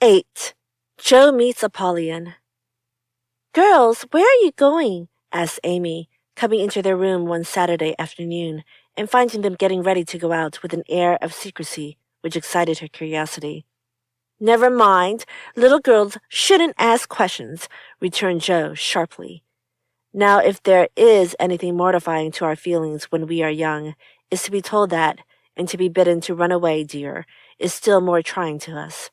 8. Joe meets Apollyon. "Girls, where are you going?" asked Amy, coming into their room one Saturday afternoon and finding them getting ready to go out with an air of secrecy which excited her curiosity. "Never mind. Little girls shouldn't ask questions," returned Joe sharply. "Now, if there is anything mortifying to our feelings when we are young, is to be told that, and to be bidden to run away, dear, is still more trying to us."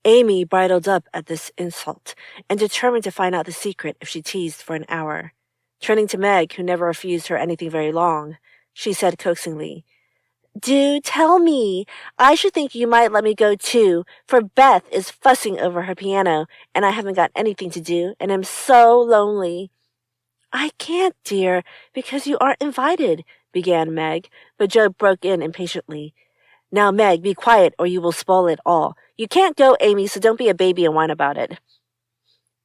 Amy bridled up at this insult and determined to find out the secret if she teased for an hour. Turning to Meg, who never refused her anything very long, she said coaxingly, "Do tell me. I should think you might let me go too, for Beth is fussing over her piano, and I haven't got anything to do, and am so lonely." "I can't, dear, because you aren't invited," began Meg, but Joe broke in impatiently. "Now, Meg, be quiet or you will spoil it all. You can't go, Amy, so don't be a baby and whine about it."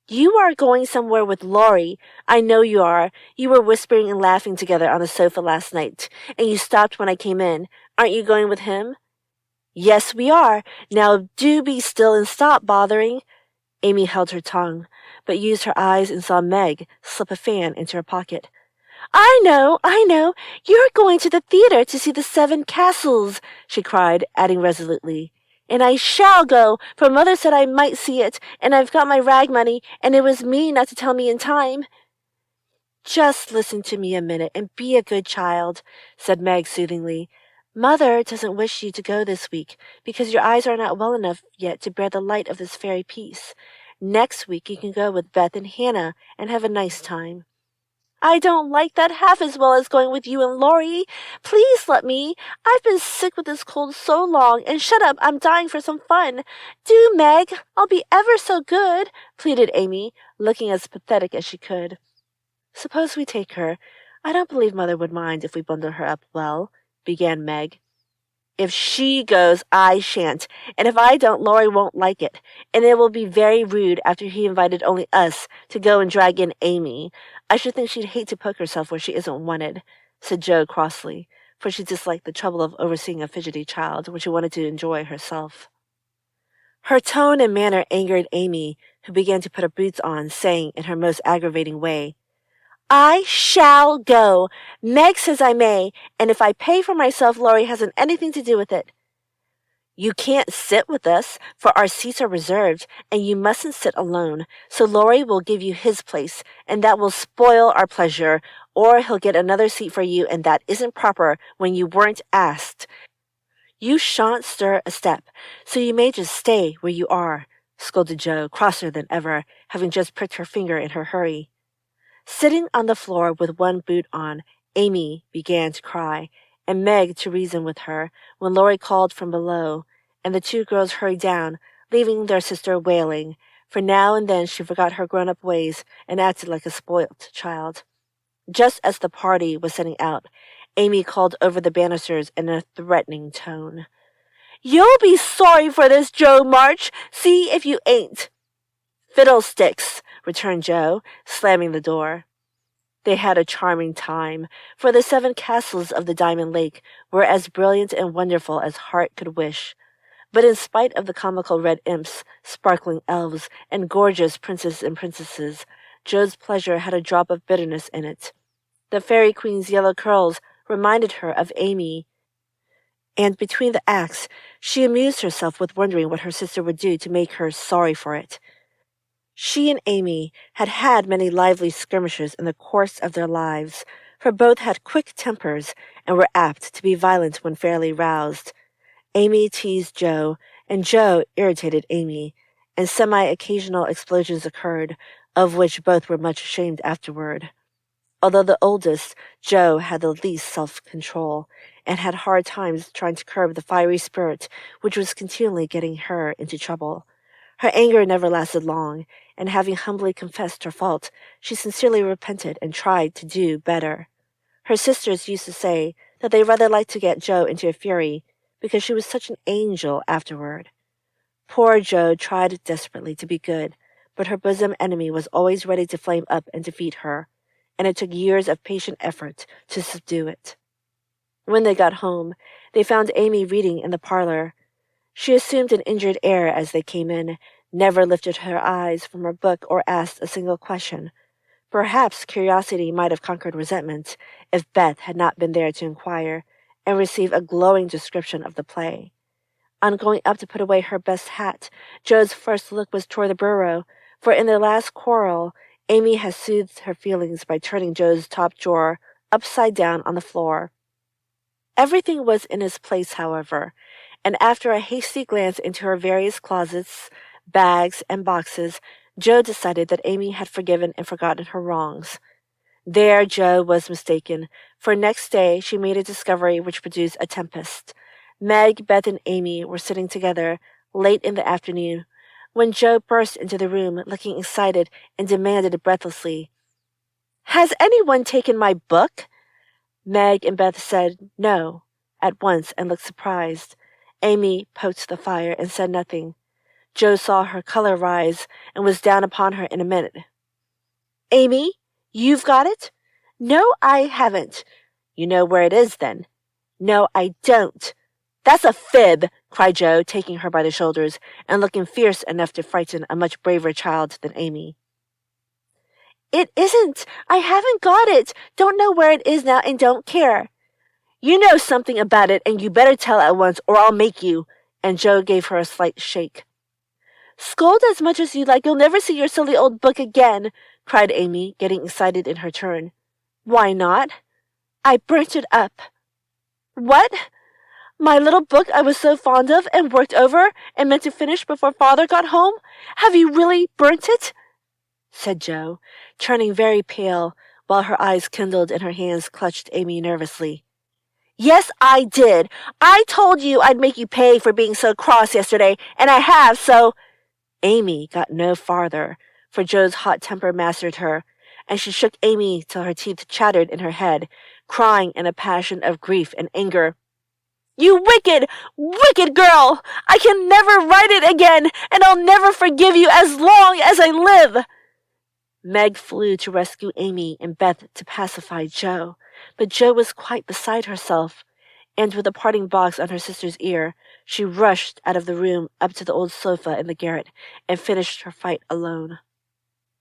"You are going somewhere with Laurie. I know you are. You were whispering and laughing together on the sofa last night, and you stopped when I came in. Aren't you going with him?" "Yes, we are. Now do be still and stop bothering." Amy held her tongue, but used her eyes and saw Meg slip a fan into her pocket. I know. You're going to the theater to see the 7 Castles," she cried, adding resolutely. "And I shall go, for Mother said I might see it, and I've got my rag money, and it was mean not to tell me in time." "Just listen to me a minute and be a good child," said Meg soothingly. "Mother doesn't wish you to go this week, because your eyes are not well enough yet to bear the light of this fairy peace. Next week you can go with Beth and Hannah and have a nice time." "I don't like that half as well as going with you and Laurie. Please let me. I've been sick with this cold so long, and shut up, I'm dying for some fun. Do, Meg. I'll be ever so good," pleaded Amy, looking as pathetic as she could. "Suppose we take her. I don't believe Mother would mind if we bundle her up well," began Meg. "If she goes, I shan't, and if I don't, Laurie won't like it, and it will be very rude after he invited only us to go and drag in Amy. I should think she'd hate to poke herself where she isn't wanted," said Jo crossly, for she disliked the trouble of overseeing a fidgety child when she wanted to enjoy herself. Her tone and manner angered Amy, who began to put her boots on, saying in her most aggravating way, "I shall go. Meg says I may, and if I pay for myself, Laurie hasn't anything to do with it." "You can't sit with us, for our seats are reserved, and you mustn't sit alone, so Laurie will give you his place, and that will spoil our pleasure, or he'll get another seat for you, and that isn't proper when you weren't asked. You shan't stir a step, so you may just stay where you are," scolded Jo, crosser than ever, having just pricked her finger in her hurry. Sitting on the floor with one boot on, Amy began to cry, and Meg to reason with her, when Laurie called from below, and the 2 girls hurried down, leaving their sister wailing, for now and then she forgot her grown-up ways and acted like a spoilt child. Just as the party was setting out, Amy called over the banisters in a threatening tone, "You'll be sorry for this, Jo March. See if you ain't." "Fiddlesticks," returned Jo, slamming the door. They had a charming time, for the 7 castles of the Diamond Lake were as brilliant and wonderful as heart could wish. But in spite of the comical red imps, sparkling elves, and gorgeous princes and princesses, Jo's pleasure had a drop of bitterness in it. The Fairy Queen's yellow curls reminded her of Amy, and between the acts she amused herself with wondering what her sister would do to make her sorry for it. She and Amy had had many lively skirmishes in the course of their lives, for both had quick tempers and were apt to be violent when fairly roused. Amy teased Jo, and Jo irritated Amy, and semi-occasional explosions occurred, of which both were much ashamed afterward. Although the oldest, Jo had the least self-control, and had hard times trying to curb the fiery spirit which was continually getting her into trouble. Her anger never lasted long, and having humbly confessed her fault, she sincerely repented and tried to do better. Her sisters used to say that they rather liked to get Jo into a fury, because she was such an angel afterward. Poor Jo tried desperately to be good, but her bosom enemy was always ready to flame up and defeat her, and it took years of patient effort to subdue it. When they got home, they found Amy reading in the parlor. She assumed an injured air as they came in, never lifted her eyes from her book or asked a single question. Perhaps curiosity might have conquered resentment if Beth had not been there to inquire and receive a glowing description of the play. On going up to put away her best hat, Jo's first look was toward the bureau, for in their last quarrel, Amy had soothed her feelings by turning Jo's top drawer upside down on the floor. Everything was in its place, however, and after a hasty glance into her various closets, bags, and boxes, Jo decided that Amy had forgiven and forgotten her wrongs. There Jo was mistaken, for next day she made a discovery which produced a tempest. Meg, Beth, and Amy were sitting together late in the afternoon when Jo burst into the room looking excited and demanded breathlessly, "Has anyone taken my book?" Meg and Beth said no at once and looked surprised. Amy poked the fire and said nothing. Jo saw her color rise and was down upon her in a minute. "Amy, you've got it?" "No, I haven't." "You know where it is, then?" "No, I don't." "That's a fib," cried Jo, taking her by the shoulders and looking fierce enough to frighten a much braver child than Amy. "It isn't. I haven't got it. Don't know where it is now and don't care." "You know something about it, and you better tell at once, or I'll make you." And Jo gave her a slight shake. "Scold as much as you like. You'll never see your silly old book again," cried Amy, getting excited in her turn. "Why not?" "I burnt it up." "What? My little book I was so fond of and worked over and meant to finish before Father got home? Have you really burnt it?" said Jo, turning very pale, while her eyes kindled and her hands clutched Amy nervously. "Yes, I did. I told you I'd make you pay for being so cross yesterday, and I have, so—" Amy got no farther, for Jo's hot temper mastered her, and she shook Amy till her teeth chattered in her head, crying in a passion of grief and anger, "You wicked, wicked girl! I can never write it again, and I'll never forgive you as long as I live!" Meg flew to rescue Amy and Beth to pacify Jo, but Jo was quite beside herself, and with a parting box on her sister's ear, she rushed out of the room up to the old sofa in the garret and finished her fight alone.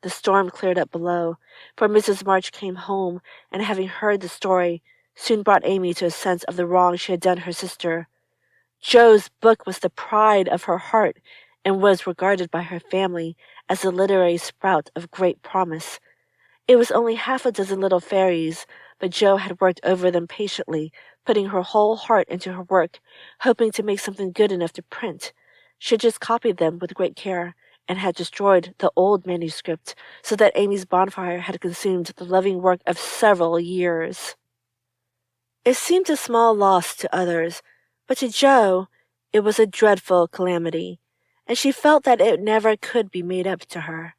The storm cleared up below, for Mrs. March came home, and having heard the story, soon brought Amy to a sense of the wrong she had done her sister. Jo's book was the pride of her heart, and was regarded by her family as a literary sprout of great promise. It was only half a dozen little fairies, but Jo had worked over them patiently, putting her whole heart into her work, hoping to make something good enough to print. She had just copied them with great care, and had destroyed the old manuscript, so that Amy's bonfire had consumed the loving work of several years. It seemed a small loss to others, but to Jo it was a dreadful calamity, and she felt that it never could be made up to her.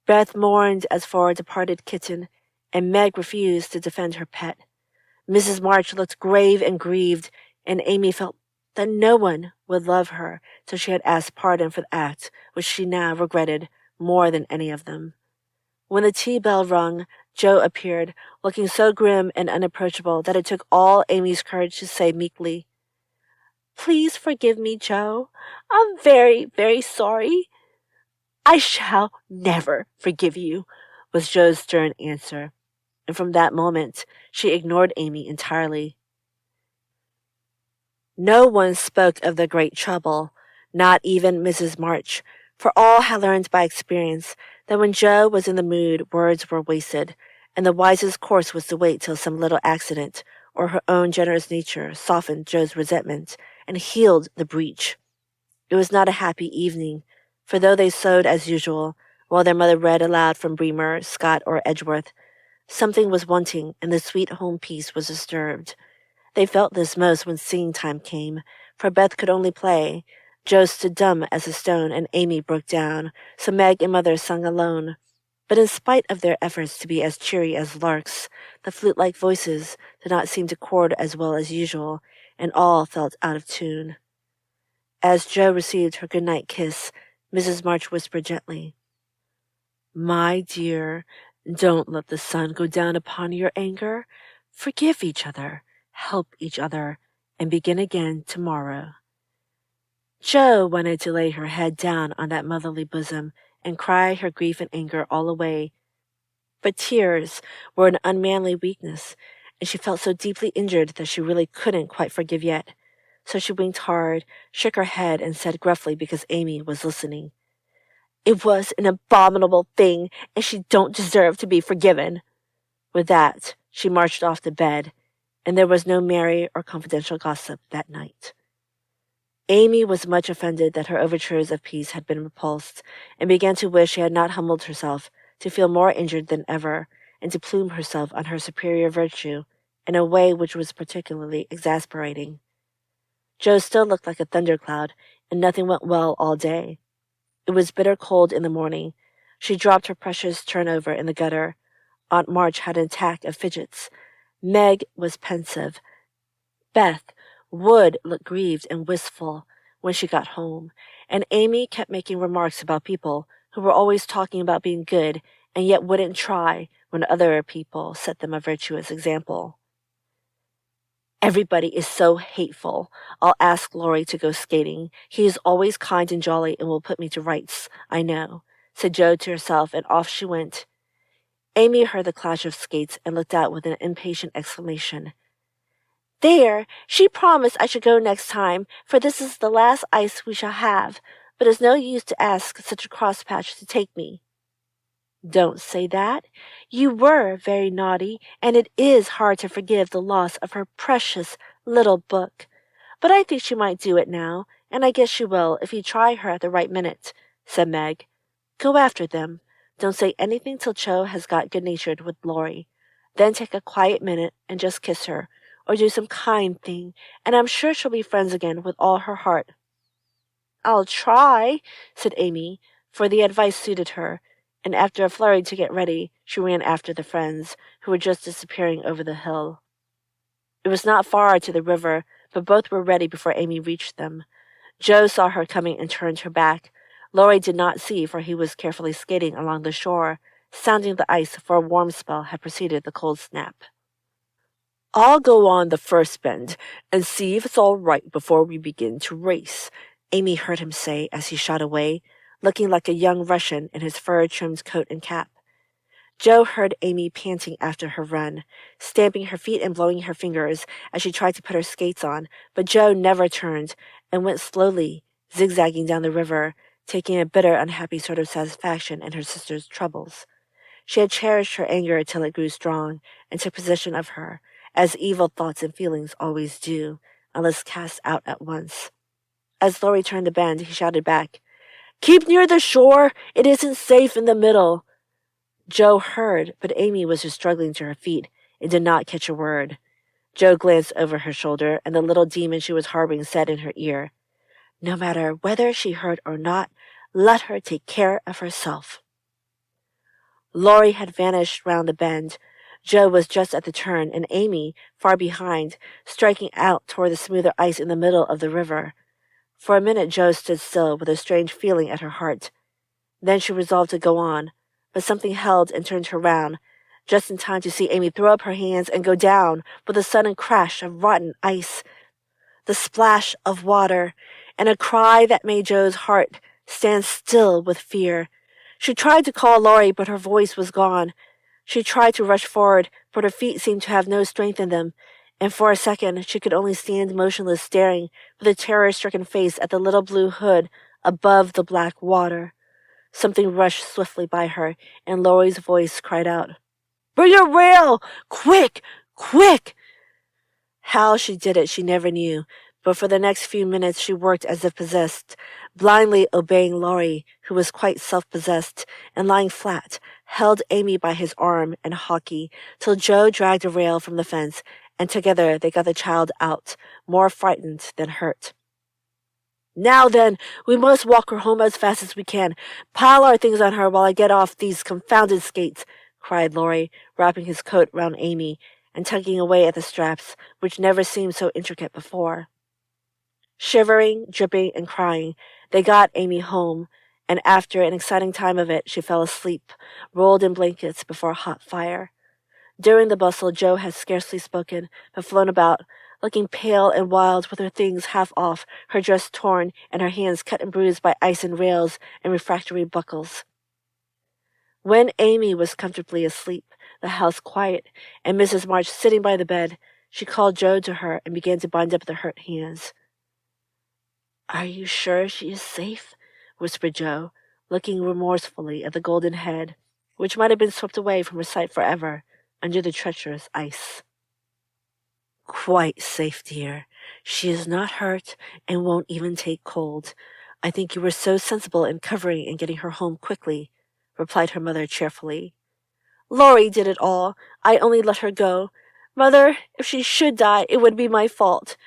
Beth mourned as for a departed kitten, and Meg refused to defend her pet. Mrs. March looked grave and grieved, and Amy felt that no one would love her till she had asked pardon for the act which she now regretted more than any of them. When the tea bell rung, Jo appeared, looking so grim and unapproachable that it took all Amy's courage to say meekly, "Please forgive me, Jo. I'm very, very sorry." "I shall never forgive you," was Jo's stern answer, and from that moment she ignored Amy entirely. No one spoke of the great trouble, not even Mrs. March, for all had learned by experience that when Jo was in the mood, words were wasted, and the wisest course was to wait till some little accident or her own generous nature softened Jo's resentment and healed the breach. It was not a happy evening, for though they sewed as usual, while their mother read aloud from Bremer, Scott, or Edgeworth, something was wanting, and the sweet home peace was disturbed. They felt this most when singing time came, for Beth could only play. Jo stood dumb as a stone, and Amy broke down, so Meg and Mother sung alone. But in spite of their efforts to be as cheery as larks, the flute-like voices did not seem to chord as well as usual, and all felt out of tune. As Jo received her good-night kiss, Mrs. March whispered gently, "My dear, don't let the sun go down upon your anger. Forgive each other, help each other, and begin again tomorrow." Jo wanted to lay her head down on that motherly bosom and cry her grief and anger all away, but tears were an unmanly weakness, and she felt so deeply injured that she really couldn't quite forgive yet. So she winked hard, shook her head, and said gruffly because Amy was listening, "It was an abominable thing, and she don't deserve to be forgiven." With that, she marched off to bed, and there was no merry or confidential gossip that night. Amy was much offended that her overtures of peace had been repulsed, and began to wish she had not humbled herself, to feel more injured than ever, and to plume herself on her superior virtue in a way which was particularly exasperating. Jo still looked like a thundercloud, and nothing went well all day. It was bitter cold in the morning. She dropped her precious turnover in the gutter. Aunt March had an attack of fidgets. Meg was pensive. Beth would look grieved and wistful when she got home, and Amy kept making remarks about people who were always talking about being good and yet wouldn't try when other people set them a virtuous example. "Everybody is so hateful. I'll ask Laurie to go skating. He is always kind and jolly and will put me to rights, I know," said Jo to herself, and off she went. Amy heard the clash of skates and looked out with an impatient exclamation. "There! She promised I should go next time, for this is the last ice we shall have, but it's no use to ask such a crosspatch to take me." "Don't say that. You were very naughty, and it is hard to forgive the loss of her precious little book. But I think she might do it now, and I guess she will if you try her at the right minute," said Meg. "Go after them. Don't say anything till Jo has got good-natured with Laurie. Then take a quiet minute and just kiss her, or do some kind thing, and I'm sure she'll be friends again with all her heart." "I'll try," said Amy, for the advice suited her, and after a flurry to get ready, she ran after the friends, who were just disappearing over the hill. It was not far to the river, but both were ready before Amy reached them. Jo saw her coming and turned her back. Laurie did not see, for he was carefully skating along the shore, sounding the ice, for a warm spell had preceded the cold snap. "I'll go on the first bend and see if it's all right before we begin to race," Amy heard him say as he shot away, looking like a young Russian in his fur-trimmed coat and cap. Jo heard Amy panting after her run, stamping her feet and blowing her fingers as she tried to put her skates on, but Jo never turned and went slowly, zigzagging down the river, taking a bitter, unhappy sort of satisfaction in her sister's troubles. She had cherished her anger till it grew strong and took possession of her, as evil thoughts and feelings always do, unless cast out at once. As Laurie turned the bend, he shouted back, "Keep near the shore! It isn't safe in the middle!" Jo heard, but Amy was just struggling to her feet and did not catch a word. Jo glanced over her shoulder, and the little demon she was harboring said in her ear, "No matter whether she heard or not, let her take care of herself." Laurie had vanished round the bend. Jo was just at the turn, and Amy, far behind, striking out toward the smoother ice in the middle of the river. For a minute Jo stood still, with a strange feeling at her heart. Then she resolved to go on, but something held and turned her round, just in time to see Amy throw up her hands and go down with a sudden crash of rotten ice, the splash of water, and a cry that made Jo's heart stand still with fear. She tried to call Laurie, but her voice was gone. She tried to rush forward, but her feet seemed to have no strength in them, and for a second she could only stand motionless, staring with a terror-stricken face at the little blue hood above the black water. Something rushed swiftly by her, and Laurie's voice cried out, "Bring a rail! Quick! Quick!" How she did it she never knew, but for the next few minutes she worked as if possessed, blindly obeying Laurie, who was quite self-possessed, and lying flat, held Amy by his arm and hockey, till Jo dragged a rail from the fence, and together they got the child out, more frightened than hurt. "Now then, we must walk her home as fast as we can. Pile our things on her while I get off these confounded skates," cried Laurie, wrapping his coat round Amy and tugging away at the straps, which never seemed so intricate before. Shivering, dripping, and crying, they got Amy home, and after an exciting time of it, she fell asleep, rolled in blankets before a hot fire. During the bustle, Jo had scarcely spoken, but flown about looking pale and wild with her things half off, her dress torn, and her hands cut and bruised by ice and rails and refractory buckles. When Amy was comfortably asleep, the house quiet, and Mrs. March sitting by the bed, she called Joe to her and began to bind up the hurt hands. "Are you sure she is safe?" whispered Joe, looking remorsefully at the golden head, which might have been swept away from her sight forever under the treacherous ice. "Quite safe, dear. She is not hurt and won't even take cold. I think you were so sensible in covering and getting her home quickly," replied her mother cheerfully. "Laurie did it all. I only let her go. Mother, if she should die, it would be my fault."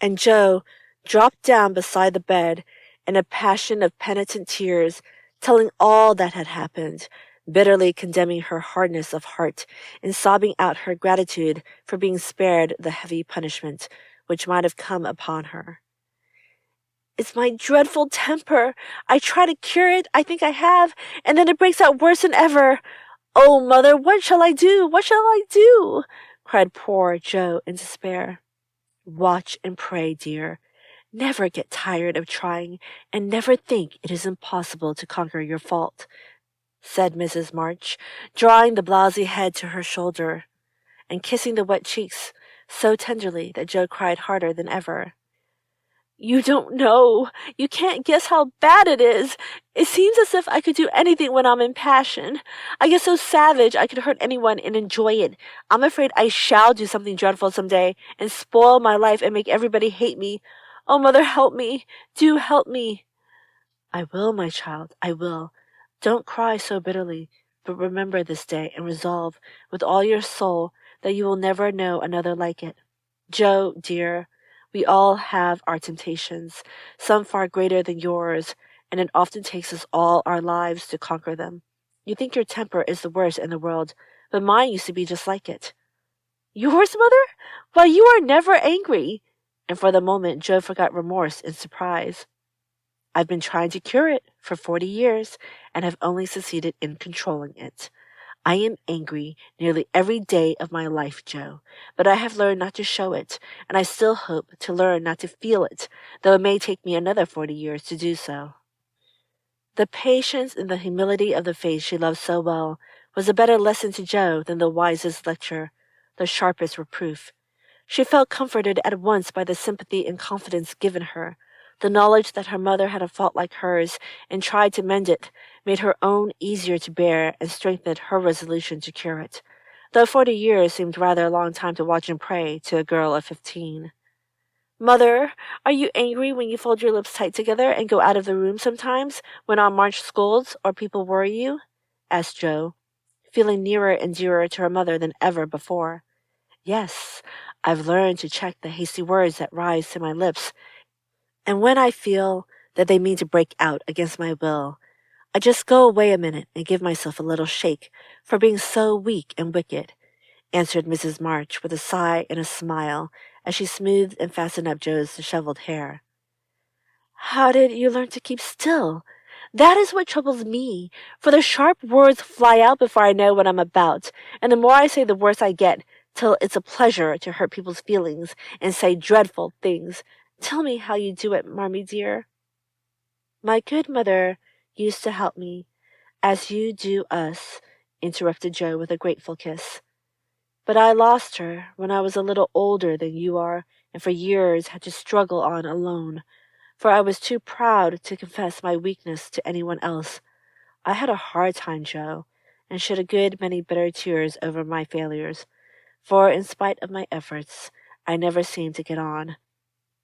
And Joe dropped down beside the bed in a passion of penitent tears, telling all that had happened, bitterly condemning her hardness of heart and sobbing out her gratitude for being spared the heavy punishment which might have come upon her. "It's my dreadful temper. I try to cure it, I think I have, and then it breaks out worse than ever. Oh, Mother, what shall I do? What shall I do?" cried poor Joe in despair. "Watch and pray, dear. Never get tired of trying, and never think it is impossible to conquer your fault," said Mrs. March, drawing the blowsy head to her shoulder and kissing the wet cheeks so tenderly that Joe cried harder than ever. "You don't know. You can't guess how bad it is. It seems as if I could do anything when I'm in passion. I get so savage I could hurt anyone and enjoy it. I'm afraid I shall do something dreadful some day and spoil my life and make everybody hate me. Oh, Mother, help me. Do help me." "I will, my child, I will. Don't cry so bitterly, but remember this day and resolve with all your soul that you will never know another like it. Joe, dear, we all have our temptations, some far greater than yours, and it often takes us all our lives to conquer them. You think your temper is the worst in the world, but mine used to be just like it." "Yours, Mother? Why, you are never angry." And for the moment Joe forgot remorse in surprise. "I've been trying to cure it for 40 years, and have only succeeded in controlling it. I am angry nearly every day of my life, Joe, but I have learned not to show it, and I still hope to learn not to feel it, though it may take me another 40 years to do so." The patience and the humility of the face she loved so well was a better lesson to Joe than the wisest lecture, the sharpest reproof. She felt comforted at once by the sympathy and confidence given her. The knowledge that her mother had a fault like hers and tried to mend it made her own easier to bear and strengthened her resolution to cure it, though 40 years seemed rather a long time to watch and pray to a girl of 15. "Mother, are you angry when you fold your lips tight together and go out of the room sometimes when Aunt March scolds or people worry you?" asked Joe, feeling nearer and dearer to her mother than ever before. "Yes, I've learned to check the hasty words that rise to my lips, and when I feel that they mean to break out against my will, I just go away a minute and give myself a little shake for being so weak and wicked," answered Mrs. March with a sigh and a smile as she smoothed and fastened up Joe's disheveled hair. "How did you learn to keep still? That is what troubles me, for the sharp words fly out before I know what I'm about, and the more I say the worse I get, till it's a pleasure to hurt people's feelings and say dreadful things. Tell me how you do it, Marmee dear." "My good mother used to help me, as you do us," interrupted Joe with a grateful kiss. "But I lost her when I was a little older than you are, and for years had to struggle on alone, for I was too proud to confess my weakness to anyone else. I had a hard time, Joe, and shed a good many bitter tears over my failures, for in spite of my efforts, I never seemed to get on.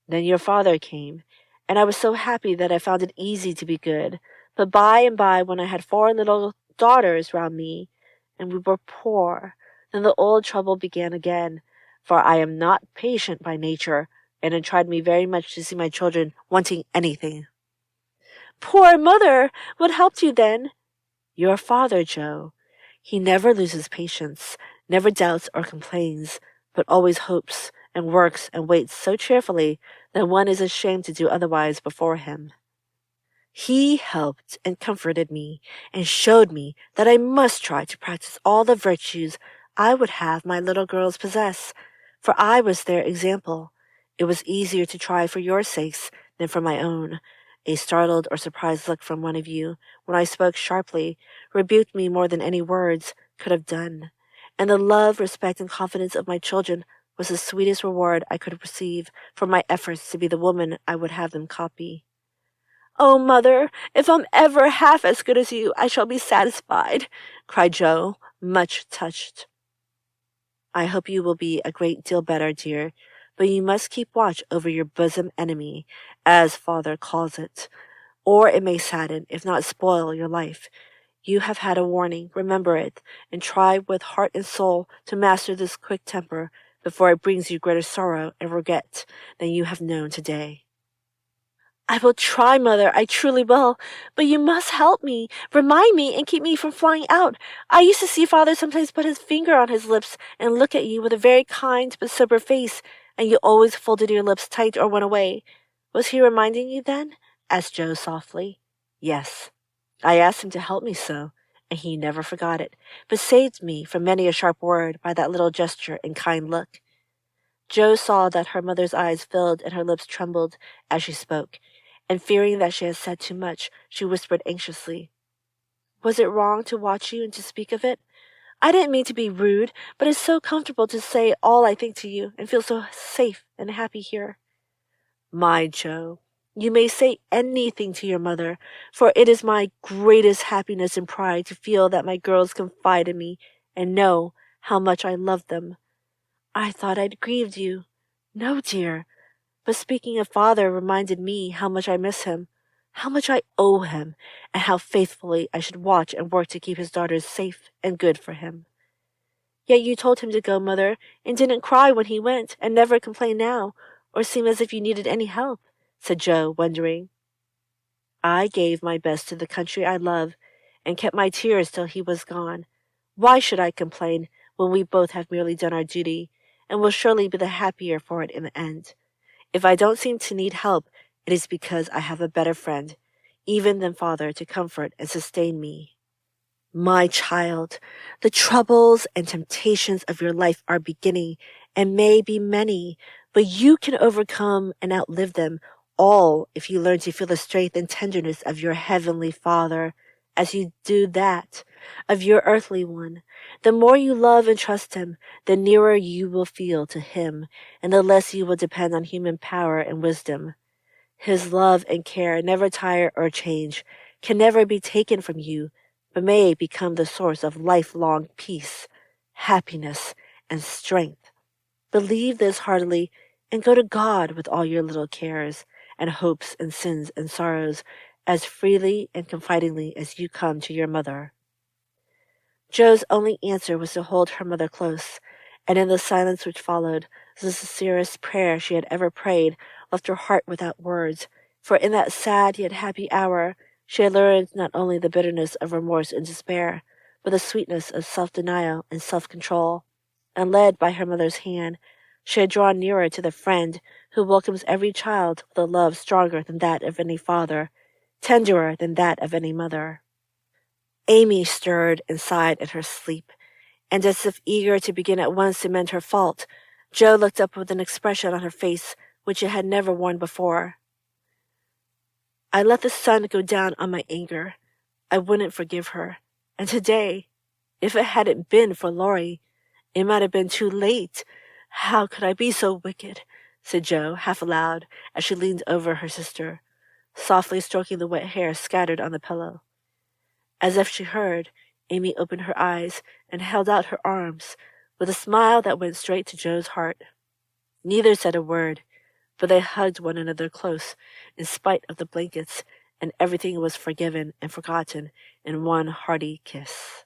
Then your father came, and I was so happy that I found it easy to be good. But by and by, when I had 4 little daughters round me, and we were poor, then the old trouble began again, for I am not patient by nature, and it tried me very much to see my children wanting anything." "Poor mother! What helped you then?" "Your father, Joe. He never loses patience, never doubts or complains, but always hopes and works and waits so cheerfully that one is ashamed to do otherwise before him. He helped and comforted me and showed me that I must try to practice all the virtues I would have my little girls possess, For I was their example. It was easier to try for your sakes than for my own. A startled or surprised look from one of you, when I spoke sharply, rebuked me more than any words could have done. And the love, respect, and confidence of my children was the sweetest reward I could receive for my efforts to be the woman I would have them copy. "Oh, Mother, if I'm ever half as good as you, I shall be satisfied," cried Joe, much touched. "I hope you will be a great deal better, dear, but you must keep watch over your bosom enemy, as Father calls it, or it may sadden, if not spoil, your life. You have had a warning, remember it, and try with heart and soul to master this quick temper before it brings you greater sorrow and regret than you have known today." "I will try, Mother, I truly will. But you must help me, remind me, and keep me from flying out. I used to see Father sometimes put his finger on his lips and look at you with a very kind but sober face, and you always folded your lips tight or went away. Was he reminding you then?" asked Joe softly. "Yes. I asked him to help me so, and he never forgot it, but saved me from many a sharp word by that little gesture and kind look." Joe saw that her mother's eyes filled and her lips trembled as she spoke, and fearing that she had said too much, she whispered anxiously, "Was it wrong to watch you and to speak of it? I didn't mean to be rude, but it's so comfortable to say all I think to you and feel so safe and happy here." "My Joe, you may say anything to your mother, for it is my greatest happiness and pride to feel that my girls confide in me and know how much I love them." "I thought I'd grieved you." "No, dear. But speaking of Father reminded me how much I miss him, how much I owe him, and how faithfully I should watch and work to keep his daughters safe and good for him." "Yet you told him to go, Mother, and didn't cry when he went, and never complain now, or seem as if you needed any help," said Joe, wondering. "I gave my best to the country I love, and kept my tears till he was gone. Why should I complain when we both have merely done our duty, and will surely be the happier for it in the end? If I don't seem to need help, it is because I have a better friend, even than Father, to comfort and sustain me." "My child, the troubles and temptations of your life are beginning, and may be many, but you can overcome and outlive them all if you learn to feel the strength and tenderness of your heavenly Father, as you do that of your earthly one. The more you love and trust him, the nearer you will feel to him, and the less you will depend on human power and wisdom. His love and care never tire or change, can never be taken from you, but may become the source of lifelong peace, happiness, and strength. Believe this heartily, and go to God with all your little cares, and hopes, and sins, and sorrows, as freely and confidingly as you come to your mother." Joe's only answer was to hold her mother close, and in the silence which followed, the sincerest prayer she had ever prayed left her heart without words, for in that sad yet happy hour she had learned not only the bitterness of remorse and despair, but the sweetness of self-denial and self-control, and led by her mother's hand, she had drawn nearer to the friend who welcomes every child with a love stronger than that of any father, tenderer than that of any mother. Amy stirred and sighed in her sleep, and as if eager to begin at once to mend her fault, Joe looked up with an expression on her face which it had never worn before. "I let the sun go down on my anger. I wouldn't forgive her. And today, if it hadn't been for Laurie, it might have been too late. How could I be so wicked?" said Joe, half aloud, as she leaned over her sister, softly stroking the wet hair scattered on the pillow. As if she heard, Amy opened her eyes and held out her arms, with a smile that went straight to Joe's heart. Neither said a word, but they hugged one another close, in spite of the blankets, and everything was forgiven and forgotten in one hearty kiss.